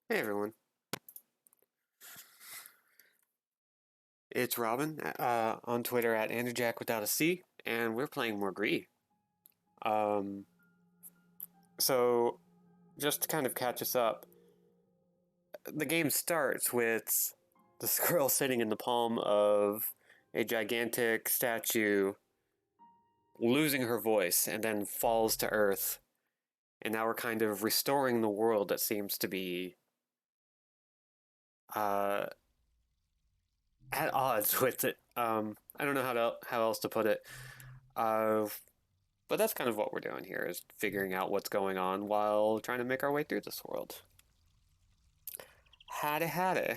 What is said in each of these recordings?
Hey everyone, it's Robin on Twitter at AndrewJack without a C, and we're playing more GRIS. Um, so, just to kind of catch us up, the game starts with the squirrel sitting in the palm of a gigantic statue, losing her voice, and then falls to Earth. And now we're kind of restoring the world that seems to be uh, at odds with it. I don't know how else to put it. Uh, But that's kind of what we're doing here, is figuring out what's going on while trying to make our way through this world. Howdy howdy.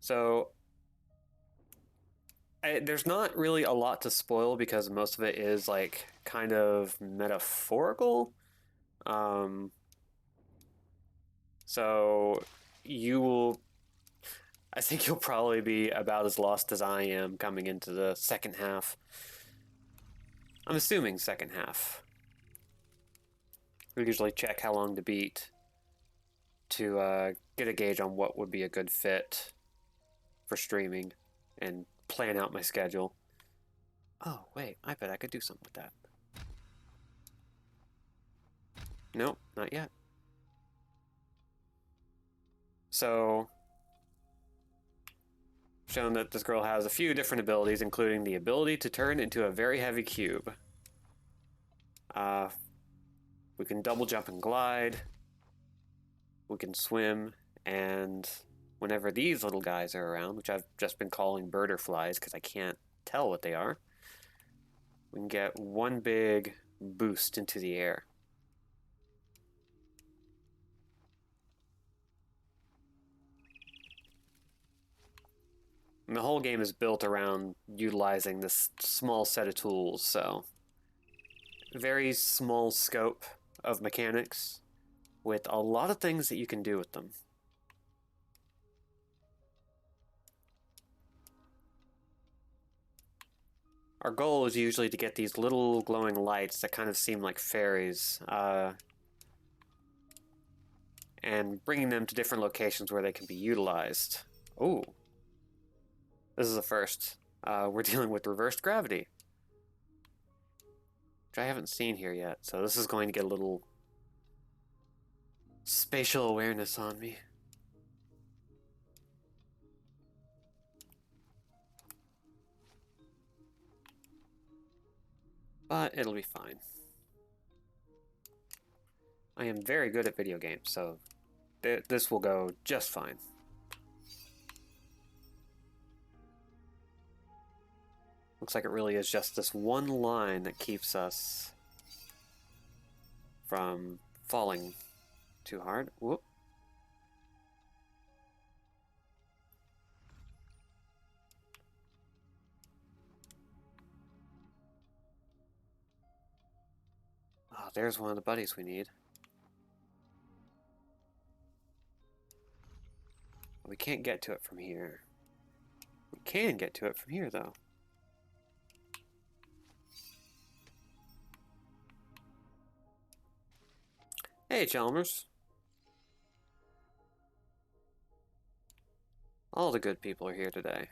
So, there's not really a lot to spoil because most of it is, like, kind of metaphorical. Um, so, you will. I think you'll probably be about as lost as I am coming into the second half. I'm assuming second half. We usually check how long to beat to get a gauge on what would be a good fit for streaming and plan out my schedule. Oh, wait, I bet I could do something with that. Nope, not yet. So, shown that this girl has a few different abilities, including the ability to turn into a very heavy cube. Uh, we can double jump and glide. We can swim, and whenever these little guys are around, which I've just been calling birderflies because I can't tell what they are, we can get one big boost into the air. And the whole game is built around utilizing this small set of tools, so very small scope of mechanics with a lot of things that you can do with them. Our goal is usually to get these little glowing lights that kind of seem like fairies, and bringing them to different locations where they can be utilized. Ooh, this is a first. We're dealing with reversed gravity, which I haven't seen here yet, so this is going to get a little spatial awareness on me. But it'll be fine. I am very good at video games, so this will go just fine. Looks like it really is just this one line that keeps us from falling too hard. Whoop. Oh, there's one of the buddies we need. We can't get to it from here. We can get to it from here, though. Hey, Chalmers. All the good people are here today.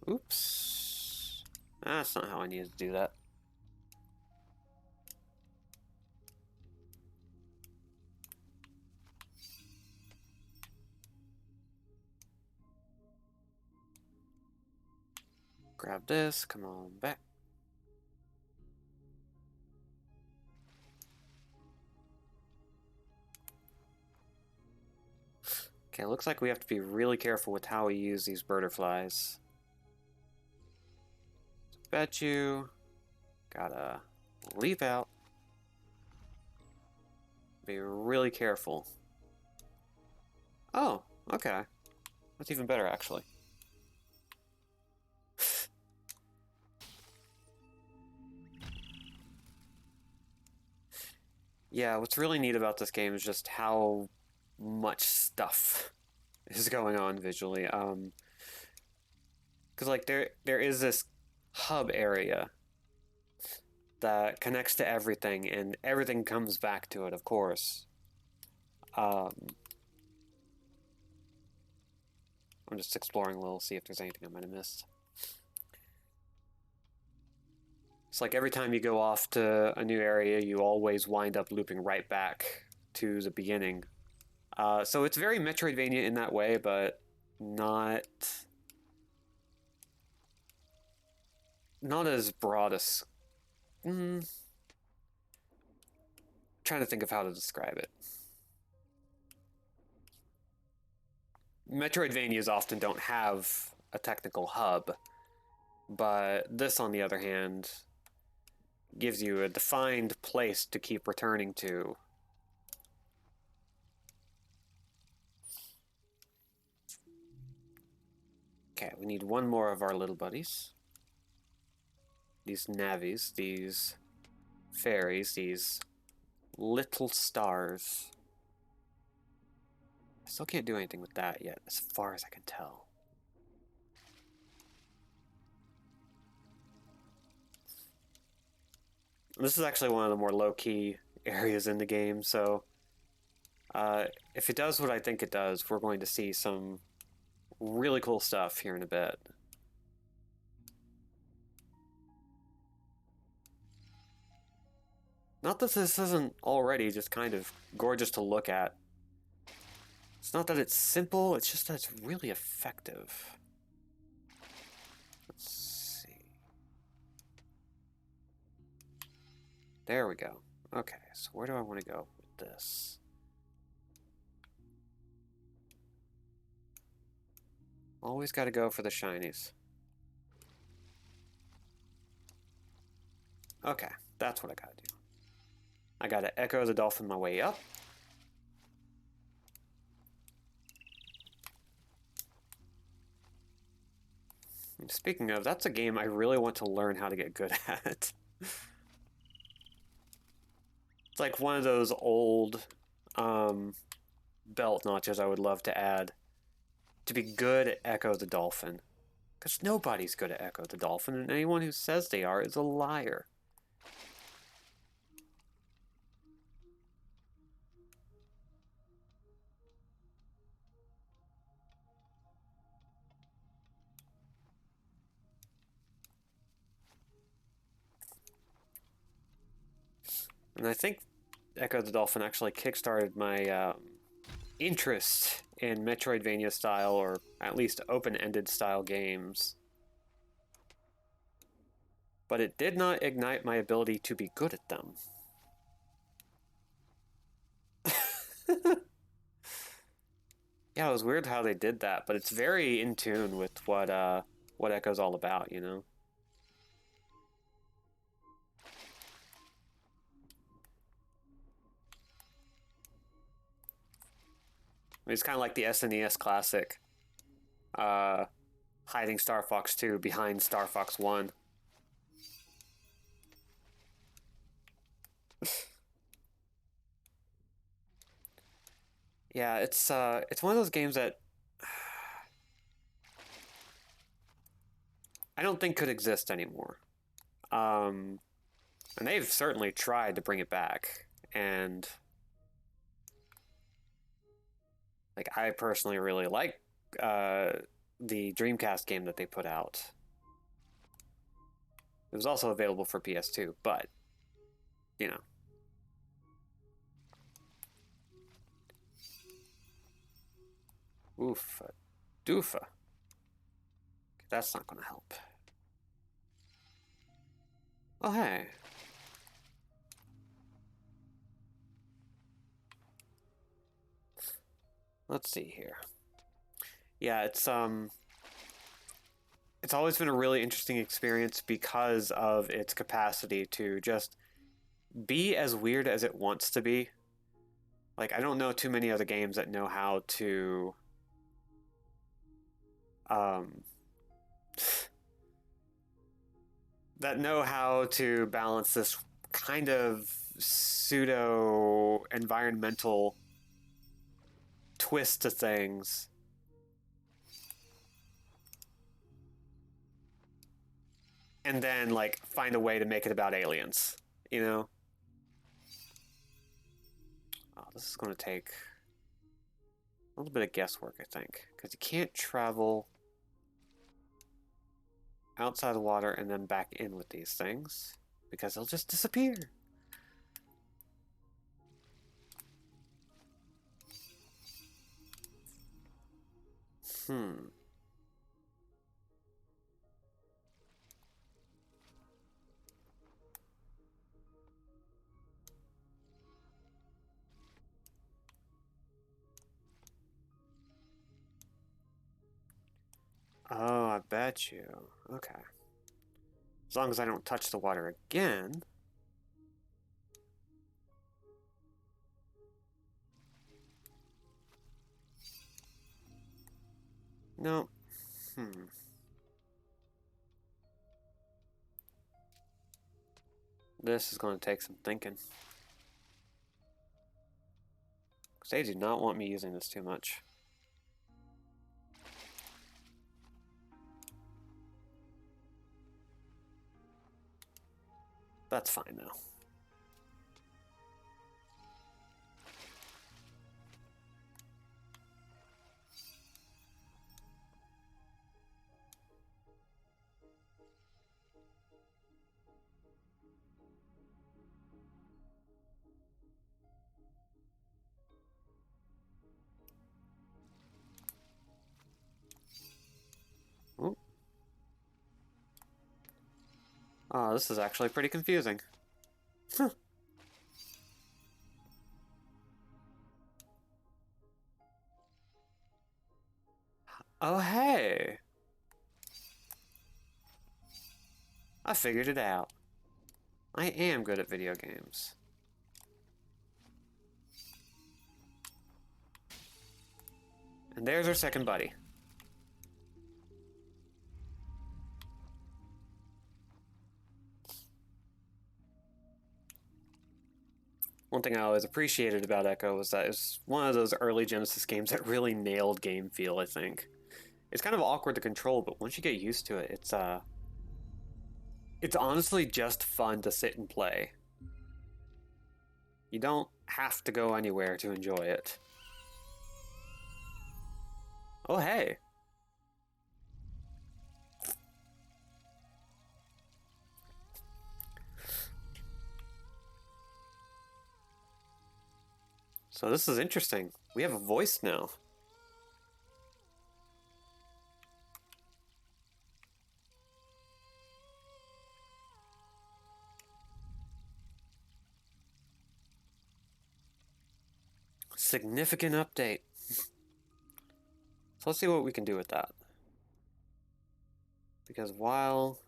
Oops. That's not how I needed to do that. Grab this, come on back. Okay, looks like we have to be really careful with how we use these birderflies. Bet you gotta leap out. Be really careful. Oh, okay. That's even better, actually. Yeah, what's really neat about this game is just how much stuff is going on visually. Because like there is this hub area that connects to everything, and everything comes back to it, of course. I'm just exploring a little, see if there's anything I might have missed. It's like every time you go off to a new area, you always wind up looping right back to the beginning. So it's very Metroidvania in that way, but not as broad as... trying to think of how to describe it. Metroidvanias often don't have a technical hub, but this, on the other hand, gives you a defined place to keep returning to. Okay, we need one more of our little buddies. These navies, these fairies, these little stars. I still can't do anything with that yet, as far as I can tell. This is actually one of the more low-key areas in the game, so if it does what I think it does, we're going to see some really cool stuff here in a bit. Not that this isn't already just kind of gorgeous to look at. It's not that it's simple, it's just that it's really effective. Let's see. There we go. Okay, so where do I want to go with this? Always got to go for the shinies. Okay, that's what I gotta do. I gotta echo the dolphin my way up. And speaking of, that's a game I really want to learn how to get good at. It's like one of those old belt notches I would love to add. To be good at Echo the Dolphin. Because nobody's good at Echo the Dolphin, and anyone who says they are is a liar. And I think Echo the Dolphin actually kickstarted my interest in Metroidvania style, or at least open-ended style games. But it did not ignite my ability to be good at them. Yeah, it was weird how they did that, but it's very in tune with what Echo's all about, you know? I mean, it's kind of like the SNES classic, hiding Star Fox 2 behind Star Fox 1. Yeah, it's one of those games that I don't think could exist anymore. And they've certainly tried to bring it back, and like I personally really like the Dreamcast game that they put out. It was also available for PS2, but you know. Oofa doofa. That's not gonna help. Oh hey. Let's see here. Yeah, it's always been a really interesting experience because of its capacity to just be as weird as it wants to be. Like, I don't know too many other games that know how to balance this kind of pseudo environmental twist to things. and then like find a way to make it about aliens, you know? Oh, this is going to take a little bit of guesswork, I think, because you can't travel outside the water and then back in with these things because they'll just disappear. Hmm. Oh, I bet you. Okay. As long as I don't touch the water again. No. Hmm. This is going to take some thinking. Because they do not want me using this too much. That's fine, though. Ooh. Oh, this is actually pretty confusing. Oh, hey! I figured it out. I am good at video games. And there's our second buddy. One thing I always appreciated about Echo was that it was one of those early Genesis games that really nailed game feel, I think. It's kind of awkward to control, but once you get used to it, it's honestly just fun to sit and play. You don't have to go anywhere to enjoy it. Oh, hey. So this is interesting. We have a voice now. Significant update. So let's see what we can do with that. Because while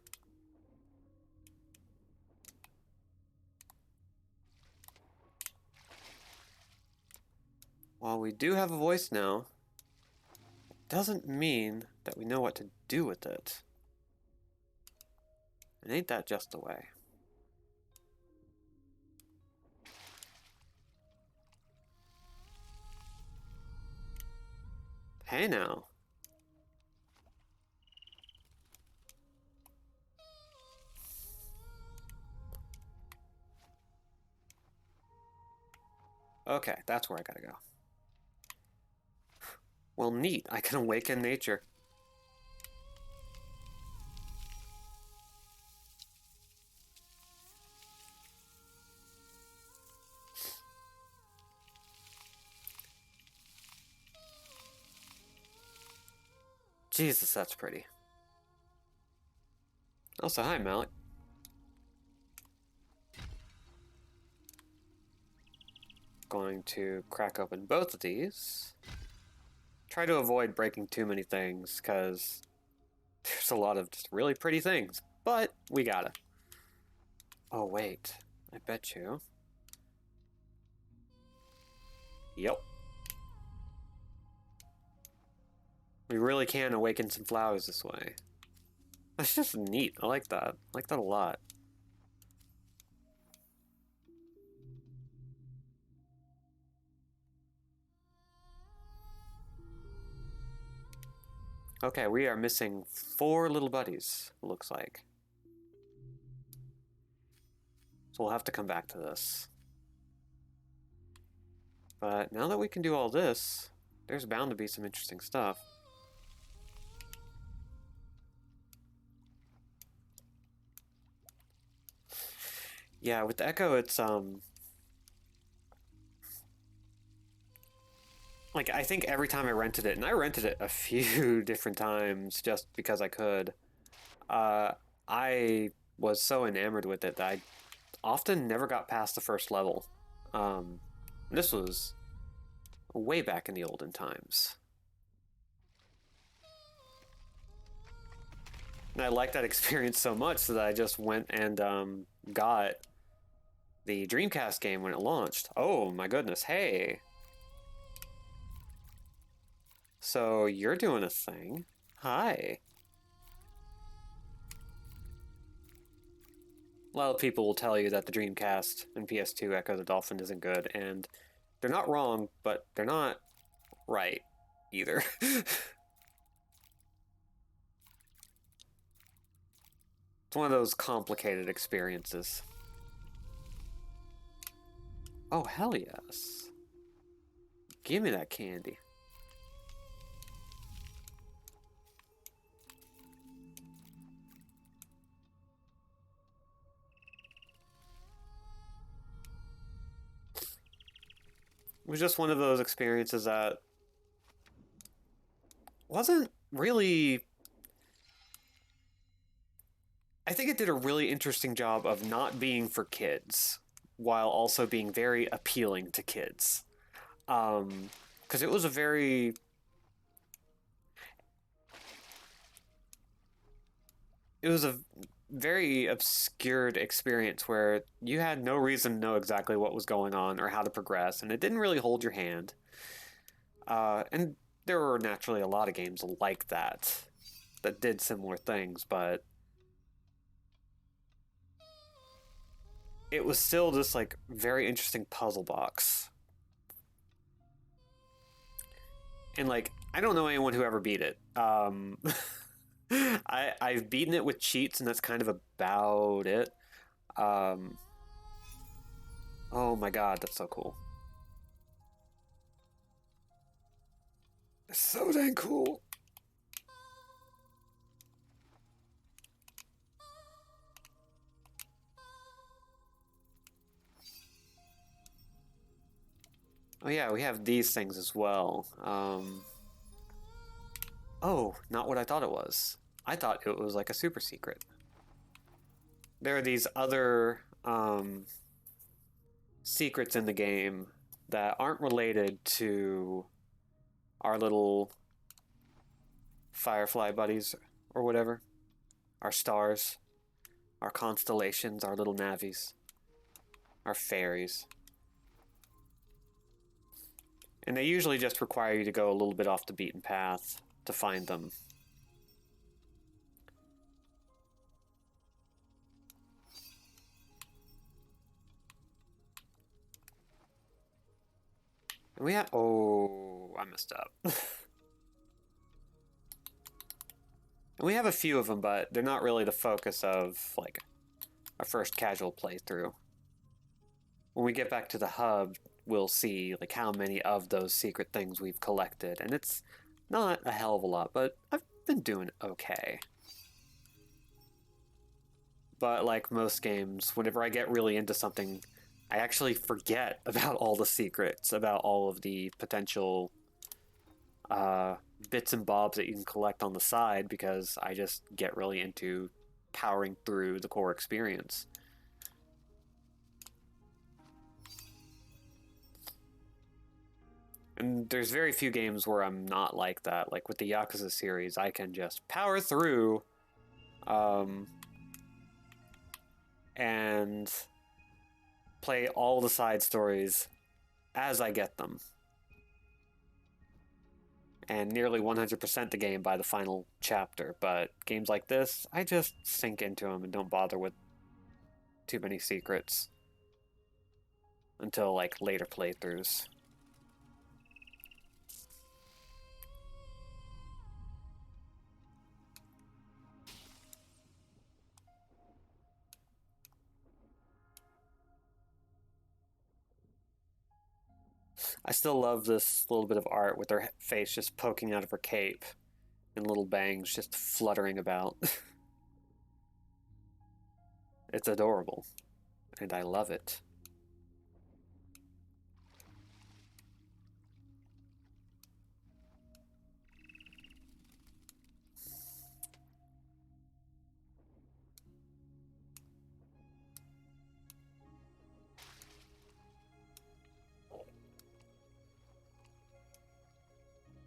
we do have a voice now, it doesn't mean that we know what to do with it. And ain't that just the way? Hey now. Okay, that's where I gotta go. Well, neat. I can awaken nature. Jesus, that's pretty. Also, hi, Malik. Going to crack open both of these. Try to avoid breaking too many things, because there's a lot of just really pretty things. But we gotta. Oh, wait. I bet you. Yep. We really can awaken some flowers this way. That's just neat. I like that. I like that a lot. Okay, we are missing 4 little buddies, looks like. So we'll have to come back to this. But now that we can do all this, there's bound to be some interesting stuff. Yeah, with the Echo, it's, like, I think every time I rented it, and I rented it a few different times just because I could, I was so enamored with it that I often never got past the first level. This was way back in the olden times. And I liked that experience so much that I just went and got the Dreamcast game when it launched. Oh my goodness, hey. So you're doing a thing. Hi. A lot of people will tell you that the Dreamcast and PS2 Echo the Dolphin isn't good, and they're not wrong, but they're not right either. It's one of those complicated experiences. Oh, hell yes. Give me that candy. It was just one of those experiences that wasn't really... I think it did a really interesting job of not being for kids, while also being very appealing to kids. Because it was a very... It was a very obscured experience where you had no reason to know exactly what was going on or how to progress, and it didn't really hold your hand. And there were naturally a lot of games like that that did similar things, but it was still this like very interesting puzzle box. And like, I don't know anyone who ever beat it. I've beaten it with cheats, and that's kind of about it. Um, oh my god, that's so cool. It's so dang cool. Oh yeah, we have these things as well. Oh, not what I thought it was. I thought it was like a super secret. There are these other secrets in the game that aren't related to our little firefly buddies or whatever. Our stars, our constellations, our little navies, our fairies. And they usually just require you to go a little bit off the beaten path to find them. And we have... Oh, I messed up. And we have a few of them, but they're not really the focus of, like, our first casual playthrough. When we get back to the hub, we'll see, like, how many of those secret things we've collected. And it's not a hell of a lot, but I've been doing okay. But like most games, whenever I get really into something, I actually forget about all the secrets, about all of the potential bits and bobs that you can collect on the side, because I just get really into powering through the core experience. And there's very few games where I'm not like that. Like with the Yakuza series, I can just power through and play all the side stories as I get them. And nearly 100% the game by the final chapter. But games like this, I just sink into them and don't bother with too many secrets until like later playthroughs. I still love this little bit of art with her face just poking out of her cape and little bangs just fluttering about. It's adorable, and I love it.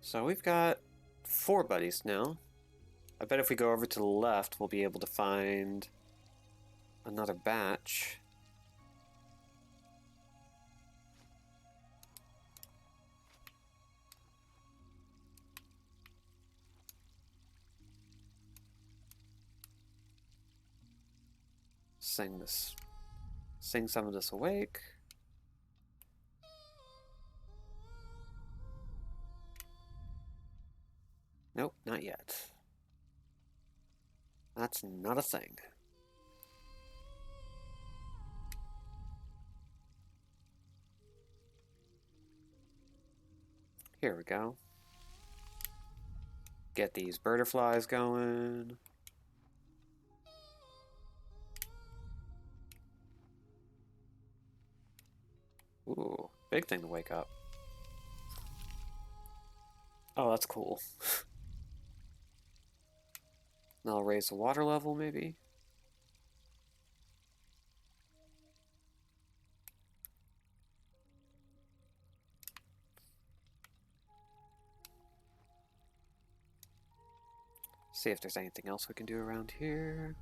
So we've got 4 buddies now. I bet if we go over to the left, we'll be able to find another batch. Sing some of this awake. Nope, not yet. That's not a thing. Here we go. Get these butterflies going. Ooh, big thing to wake up. Oh, that's cool. Now I'll raise the water level, maybe? See if there's anything else we can do around here.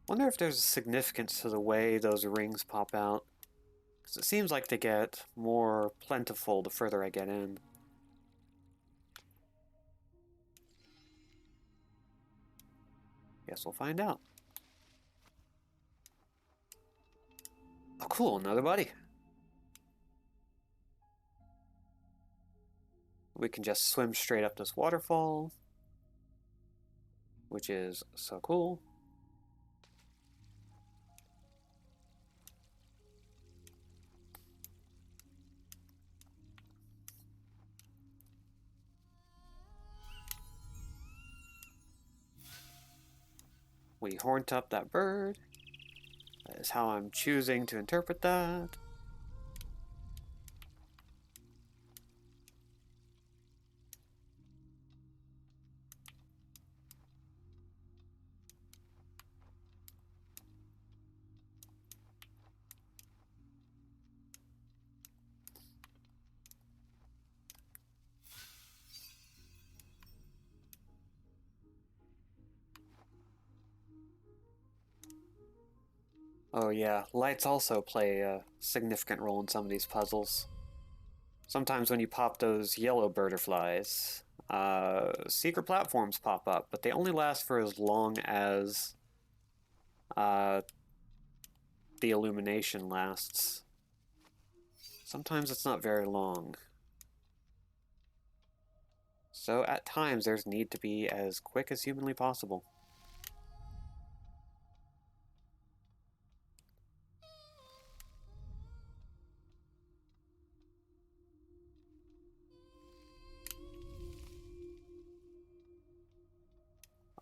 Wonder if there's a significance to the way those rings pop out. Because it seems like they get more plentiful the further I get in. Guess we'll find out. Oh, cool, another buddy. We can just swim straight up this waterfall, which is so cool. We horned up that bird. That is how I'm choosing to interpret that. Oh yeah, lights also play a significant role in some of these puzzles. Sometimes when you pop those yellow butterflies, secret platforms pop up, but they only last for as long as uh, the illumination lasts. Sometimes it's not very long. So at times there's need to be as quick as humanly possible.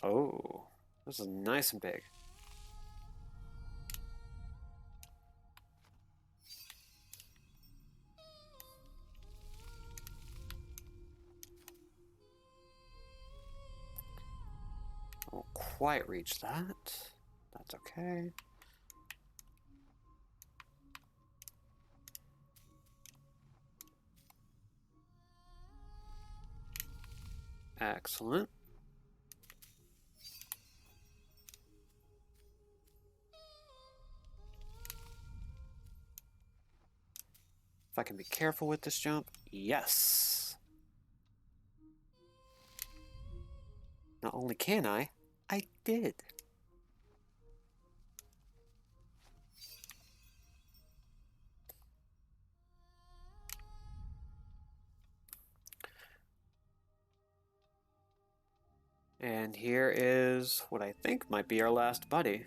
Oh, this is nice and big. I won't quite reach that. That's okay. Excellent. If I can be careful with this jump, yes. Not only can I did. And here is what I think might be our last buddy.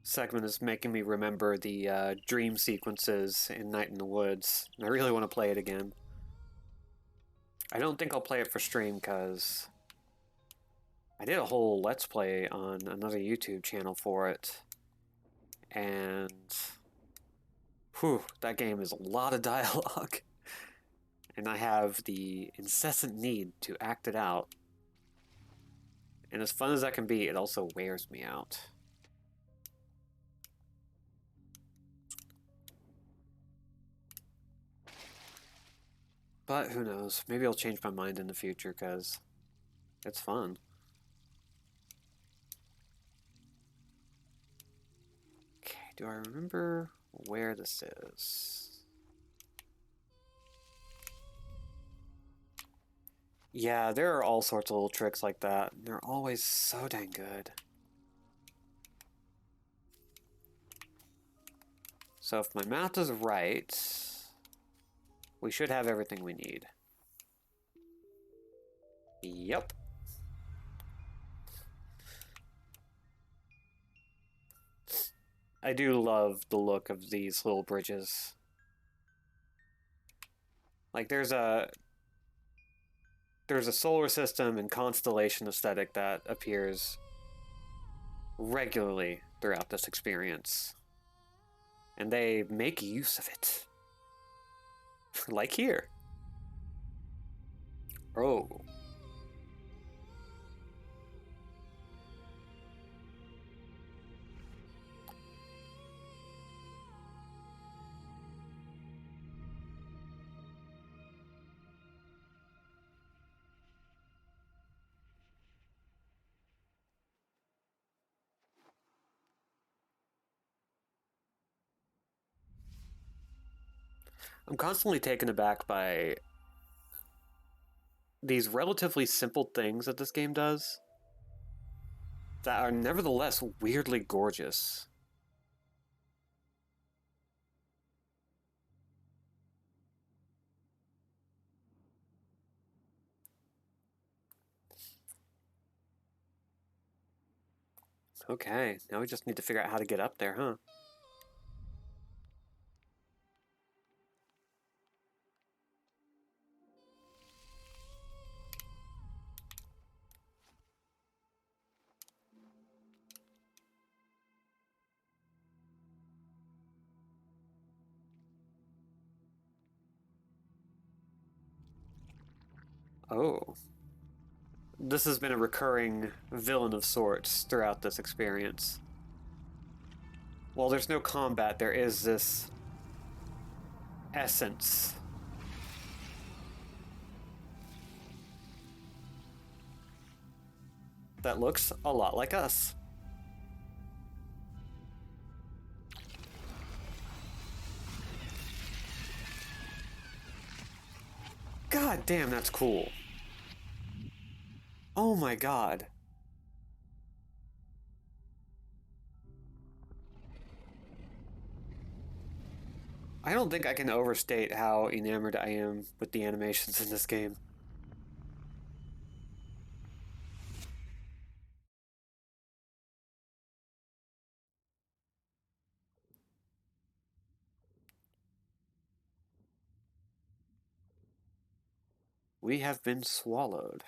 Segment is making me remember the dream sequences in Night in the Woods. I really want to play it again. I don't think I'll play it for stream because I did a whole Let's Play on another YouTube channel for it. And whew, that game is a lot of dialogue. And I have the incessant need to act it out. And as fun as that can be, it also wears me out. But who knows? Maybe I'll change my mind in the future because it's fun. Okay, do I remember where this is? Yeah, there are all sorts of little tricks like that. They're always so dang good. So if my math is right, we should have everything we need. Yep. I do love the look of these little bridges. Like there's a solar system and constellation aesthetic that appears regularly throughout this experience. And they make use of it. Like here. Oh. I'm constantly taken aback by these relatively simple things that this game does that are nevertheless weirdly gorgeous. Okay, now we just need to figure out how to get up there, huh? Oh. This has been a recurring villain of sorts throughout this experience. While there's no combat, there is this essence. That looks a lot like us. God damn, that's cool. Oh my god. I don't think I can overstate how enamored I am with the animations in this game. We have been swallowed.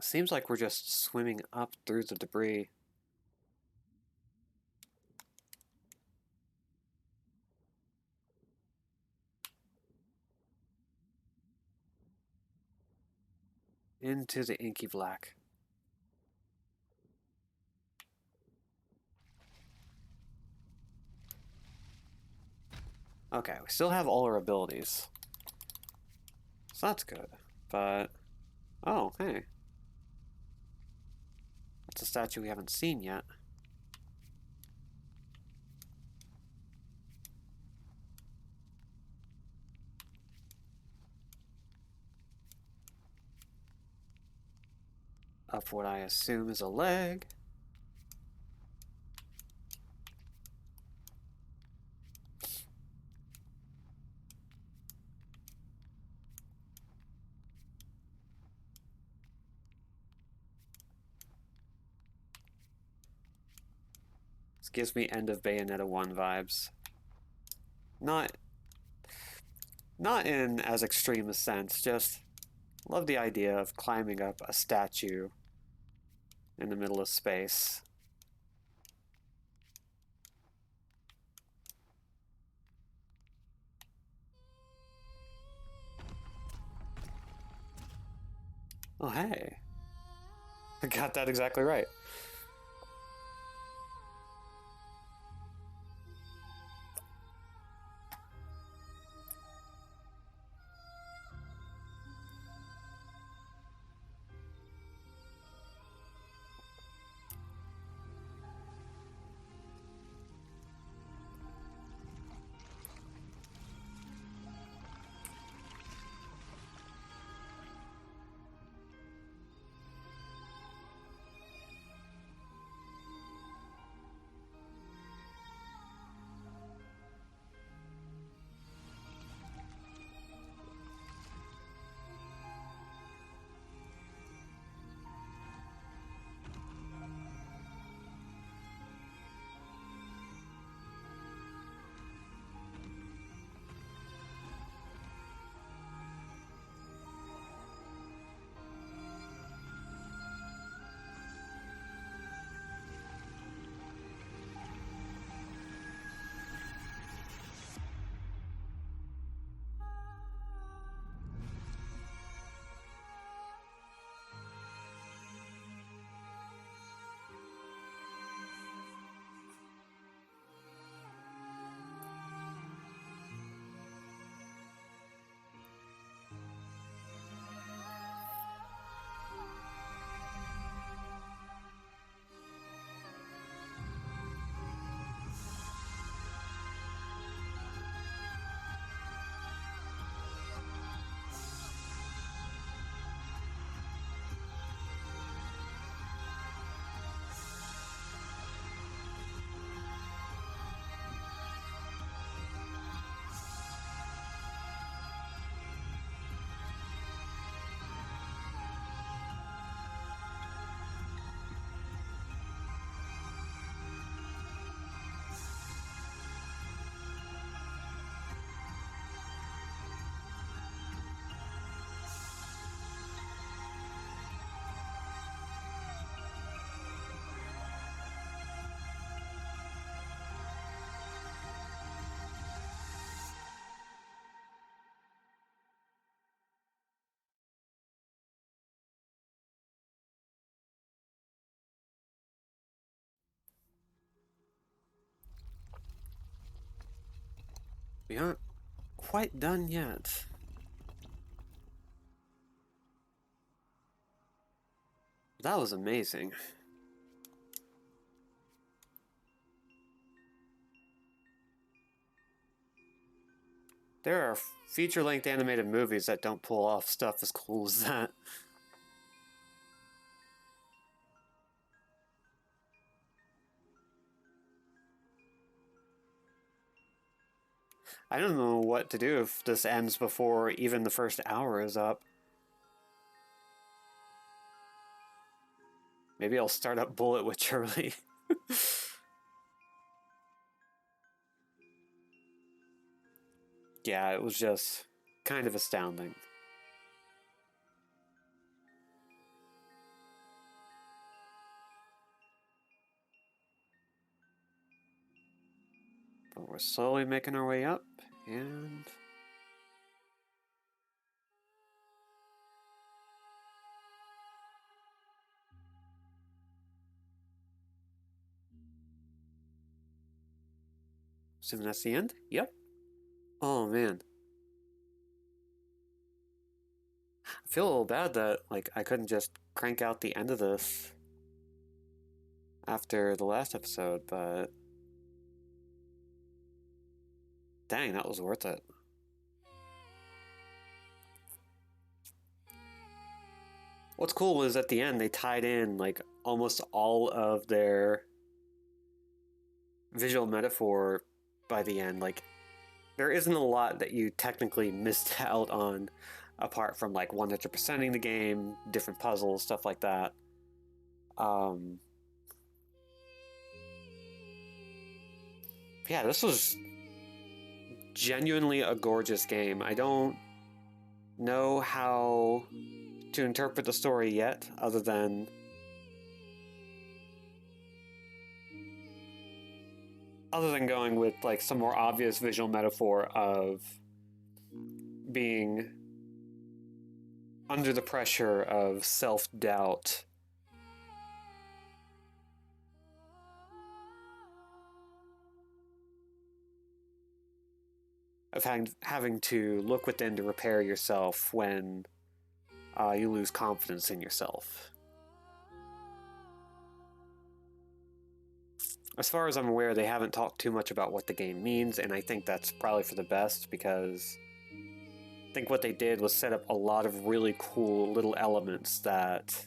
Seems like we're just swimming up through the debris. Into the inky black. Okay, we still have all our abilities. So that's good. But, oh, hey. That's a statue we haven't seen yet. Up what I assume is a leg. This gives me end of Bayonetta 1 vibes. Not in as extreme a sense, just love the idea of climbing up a statue in the middle of space. Oh, hey. I got that exactly right. We aren't quite done yet. That was amazing. There are feature-length animated movies that don't pull off stuff as cool as that. I don't know what to do if this ends before even the first hour is up. Maybe I'll start up Bullet Witch early. Yeah, it was just kind of astounding. But we're slowly making our way up, and... assuming that's the end? Yep. Oh man, I feel a little bad that like I couldn't just crank out the end of this after the last episode, but dang, that was worth it. What's cool is at the end they tied in like almost all of their visual metaphor by the end. Like there isn't a lot that you technically missed out on apart from like 100%ing the game, different puzzles, stuff like that. Um, yeah, this was genuinely a gorgeous game. I don't know how to interpret the story yet, other than going with like some more obvious visual metaphor of being under the pressure of self-doubt. Of having to look within to repair yourself when you lose confidence in yourself. As far as I'm aware, they haven't talked too much about what the game means, and I think that's probably for the best because I think what they did was set up a lot of really cool little elements that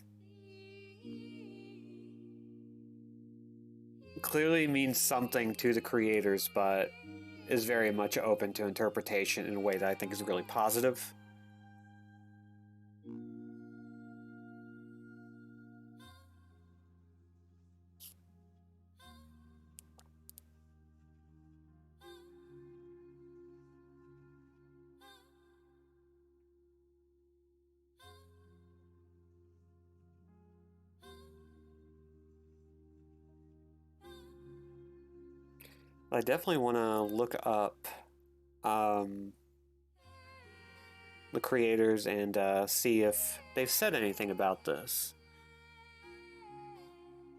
clearly means something to the creators, but is very much open to interpretation in a way that I think is really positive. I definitely want to look up um, the creators and see if they've said anything about this.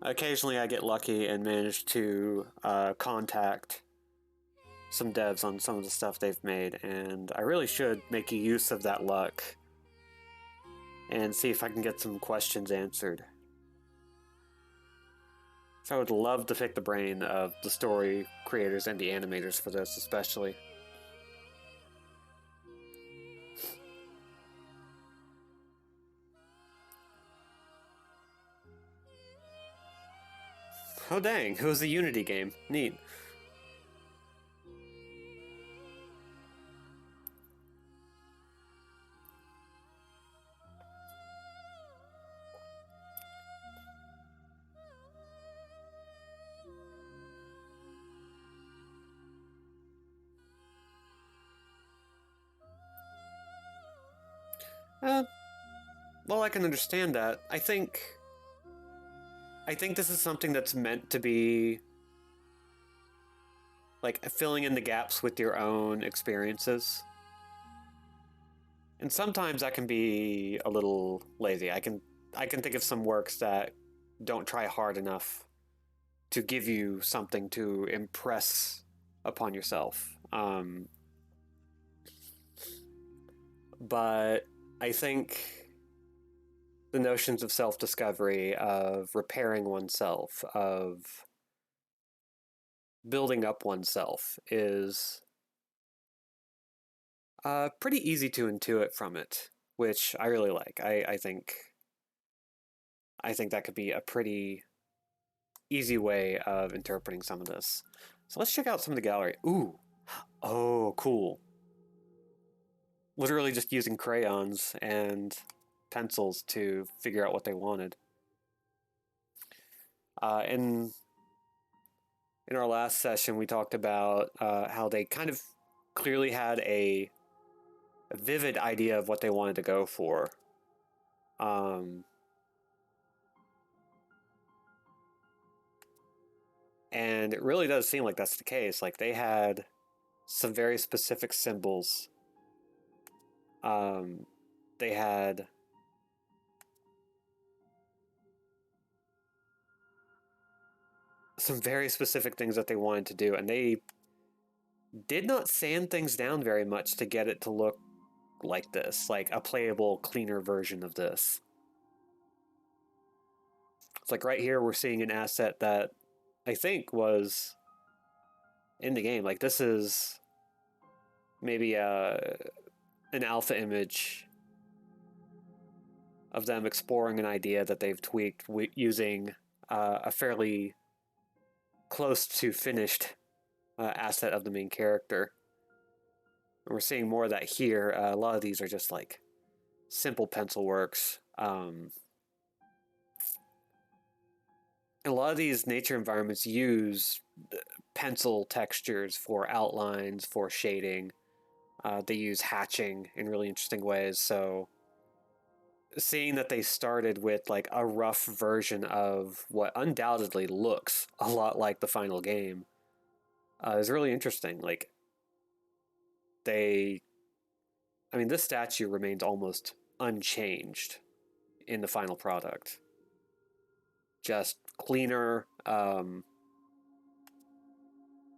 Occasionally I get lucky and manage to contact some devs on some of the stuff they've made, and I really should make use of that luck and see if I can get some questions answered. So I would love to pick the brain of the story creators and the animators for this, especially. Oh dang, it was a Unity game. Neat. Uh, well, I can understand that. I think this is something that's meant to be like filling in the gaps with your own experiences. And sometimes that can be a little lazy. I can think of some works that don't try hard enough to give you something to impress upon yourself. But I think the notions of self-discovery, of repairing oneself, of building up oneself is pretty easy to intuit from it, which I really like. I think that could be a pretty easy way of interpreting some of this. So let's check out some of the gallery. Ooh, oh, cool. Literally just using crayons and pencils to figure out what they wanted. In our last session, we talked about how they kind of clearly had a vivid idea of what they wanted to go for. And it really does seem like that's the case. Like they had some very specific symbols. They had some very specific things that they wanted to do, and they did not sand things down very much to get it to look like this, like a playable, cleaner version of this. It's like right here we're seeing an asset that I think was in the game. Like this is maybe an alpha image of them exploring an idea that they've tweaked using a fairly close to finished asset of the main character. And we're seeing more of that here. A lot of these are just like simple pencil works. A lot of these nature environments use pencil textures for outlines, for shading. They use hatching in really interesting ways. So seeing that they started with like a rough version of what undoubtedly looks a lot like the final game is really interesting. Like I mean, this statue remains almost unchanged in the final product. Just cleaner,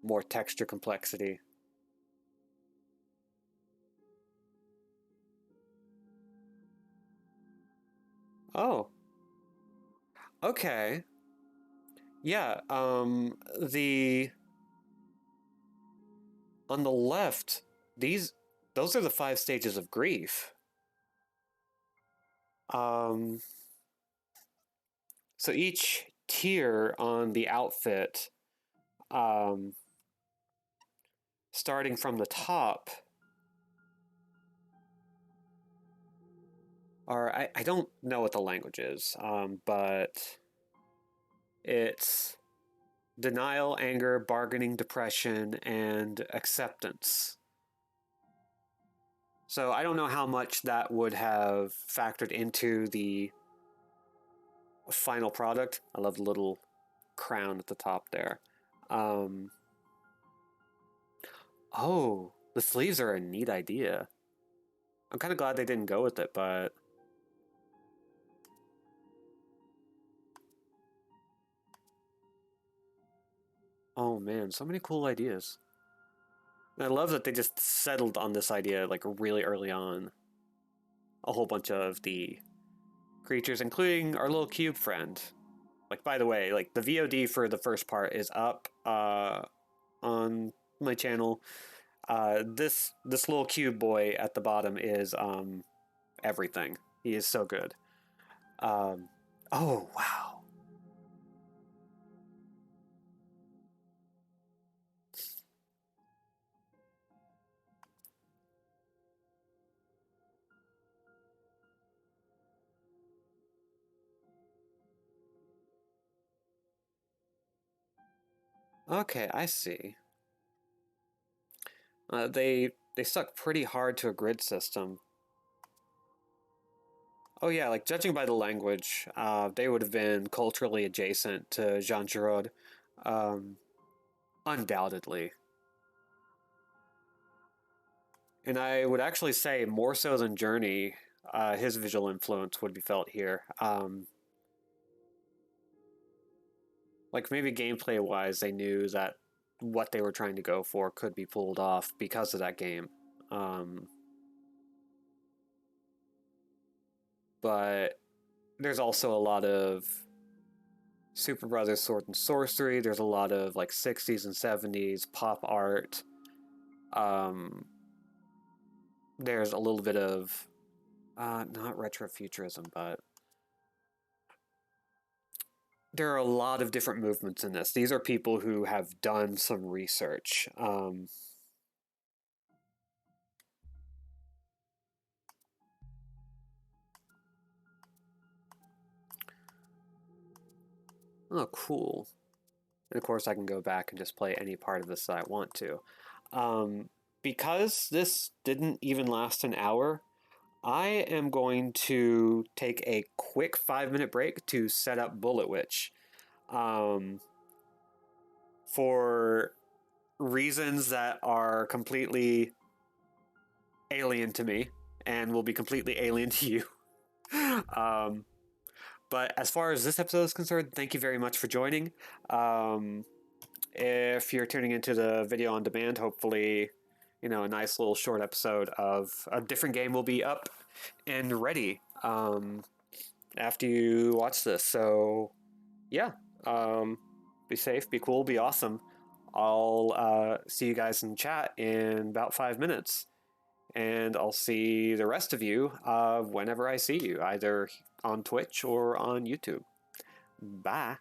more texture complexity. Oh, okay. Yeah, the on the left, those are the 5 stages of grief. So each tier on the outfit, starting from the top, or I don't know what the language is, but it's denial, anger, bargaining, depression, and acceptance. So I don't know how much that would have factored into the final product. I love the little crown at the top there. Oh, the sleeves are a neat idea. I'm kind of glad they didn't go with it, but oh man, so many cool ideas. And I love that they just settled on this idea like really early on. A whole bunch of the creatures, including our little cube friend. Like, by the way, like the VOD for the first part is up on my channel. This little cube boy at the bottom is everything. He is so good. Oh wow. Okay, I see. They stuck pretty hard to a grid system. Oh yeah, like judging by the language, they would have been culturally adjacent to Jean Giraud, um, undoubtedly. And I would actually say more so than Journey, his visual influence would be felt here. Like maybe gameplay wise, they knew that what they were trying to go for could be pulled off because of that game. But there's also a lot of Super Brothers Sword and Sorcery. There's a lot of like 60s and 70s pop art. There's a little bit of not retrofuturism, but there are a lot of different movements in this. These are people who have done some research. Oh, cool. And of course, I can go back and just play any part of this that I want to. Because this didn't even last an hour, I am going to take a quick 5-minute break to set up Bullet Witch. For reasons that are completely alien to me and will be completely alien to you. But as far as this episode is concerned, thank you very much for joining. If you're tuning into the video on demand, hopefully, a nice little short episode of a different game will be up and ready after you watch this. So, yeah, be safe, be cool, be awesome. I'll see you guys in chat in about 5 minutes. And I'll see the rest of you whenever I see you, either on Twitch or on YouTube. Bye.